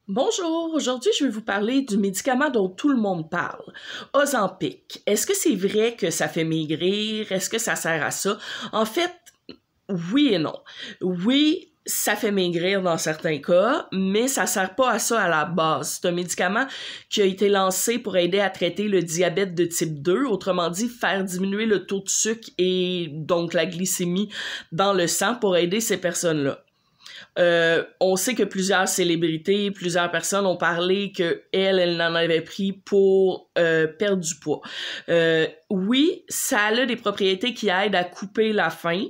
Bonjour, aujourd'hui je vais vous parler du médicament dont tout le monde parle, Ozempic. Est-ce que c'est vrai que ça fait maigrir? Est-ce que ça sert à ça? En fait, oui et non. Oui, ça fait maigrir dans certains cas, mais ça sert pas à ça à la base. C'est un médicament qui a été lancé pour aider à traiter le diabète de type 2, autrement dit faire diminuer le taux de sucre et donc la glycémie dans le sang pour aider ces personnes-là. On sait que plusieurs célébrités, plusieurs personnes ont parlé que elle en avait pris pour perdre du poids. Oui, ça a des propriétés qui aident à couper la faim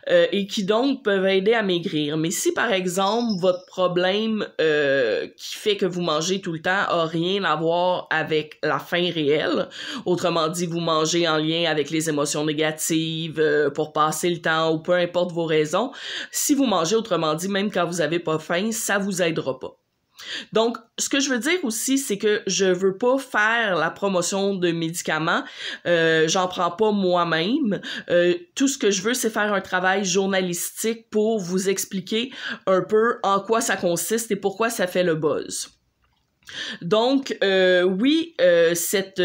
et qui donc peuvent aider à maigrir. Mais si par exemple votre problème qui fait que vous mangez tout le temps a rien à voir avec la faim réelle, autrement dit vous mangez en lien avec les émotions négatives pour passer le temps ou peu importe vos raisons, si vous mangez autrement dit même quand vous avez pas faim, ça vous aidera pas. Donc, ce que je veux dire aussi, c'est que je veux pas faire la promotion de médicaments. J'en prends pas moi-même. Tout ce que je veux, c'est faire un travail journalistique pour vous expliquer un peu en quoi ça consiste et pourquoi ça fait le buzz. Donc, oui, cette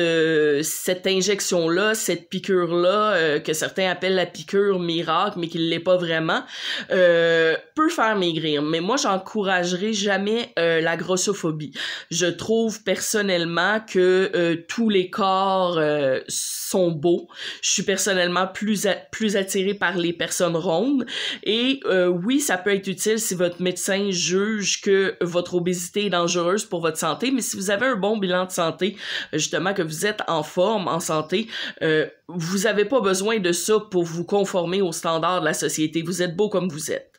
injection-là, cette piqûre-là, que certains appellent la piqûre miracle, mais qui ne l'est pas vraiment, peut faire maigrir. Mais moi, j'encouragerai jamais la grossophobie. Je trouve personnellement que tous les corps sont beaux. Je suis personnellement plus attirée par les personnes rondes. Et oui, ça peut être utile si votre médecin juge que votre obésité est dangereuse pour votre santé, mais si vous avez un bon bilan de santé, justement que vous êtes en forme, en santé, vous avez pas besoin de ça pour vous conformer aux standards de la société. Vous êtes beau comme vous êtes.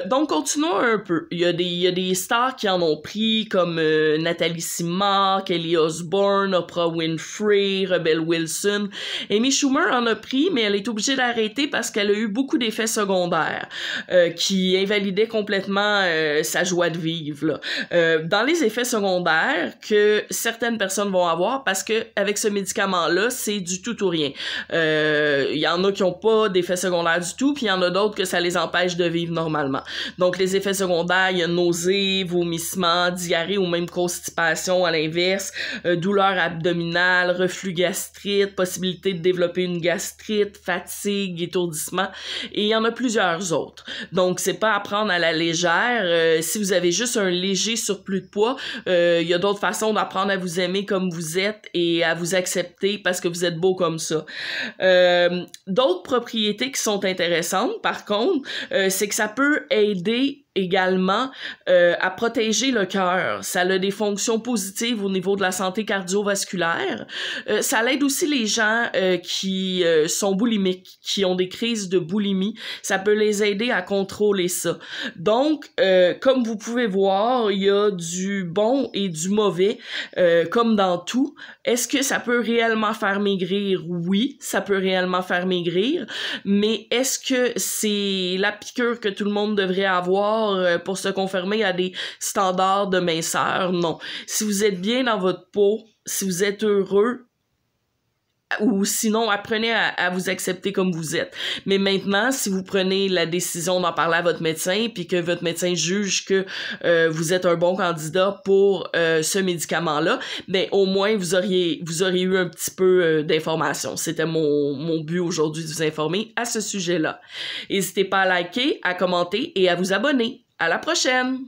Donc, continuons un peu. Il y a des stars qui en ont pris, comme Nathalie Simard, Kelly Osbourne, Oprah Winfrey, Rebel Wilson. Amy Schumer en a pris, mais elle est obligée d'arrêter parce qu'elle a eu beaucoup d'effets secondaires qui invalidaient complètement sa joie de vivre, là. Dans les effets secondaires que certaines personnes vont avoir, parce que avec ce médicament-là, c'est du tout ou rien. Il y en a qui n'ont pas d'effets secondaires du tout, puis il y en a d'autres que ça les empêche de vivre normalement. Donc, les effets secondaires, il y a nausées, vomissements, diarrhée ou même constipation à l'inverse, douleur abdominale, reflux gastrite, possibilité de développer une gastrite, fatigue, étourdissement, et il y en a plusieurs autres. Donc, c'est pas à prendre à la légère. Si vous avez juste un léger surplus de poids, il y a d'autres façons d'apprendre à vous aimer comme vous êtes et à vous accepter parce que vous êtes beau comme ça. D'autres propriétés qui sont intéressantes, par contre, c'est que ça peut aider également à protéger le cœur. Ça a des fonctions positives au niveau de la santé cardiovasculaire. Ça aide aussi les gens qui sont boulimiques, qui ont des crises de boulimie. Ça peut les aider à contrôler ça. Donc, comme vous pouvez voir, il y a du bon et du mauvais, comme dans tout. Est-ce que ça peut réellement faire maigrir? Oui, ça peut réellement faire maigrir, mais est-ce que c'est la piqûre que tout le monde devrait avoir pour se conformer à des standards de minceur? Non. Si vous êtes bien dans votre peau, si vous êtes heureux, ou sinon apprenez à vous accepter comme vous êtes. Mais maintenant, si vous prenez la décision d'en parler à votre médecin puis que votre médecin juge que vous êtes un bon candidat pour ce médicament-là, ben au moins vous auriez eu un petit peu d'informations. C'était mon but aujourd'hui de vous informer à ce sujet-là. N'hésitez pas à liker, à commenter et à vous abonner. À la prochaine!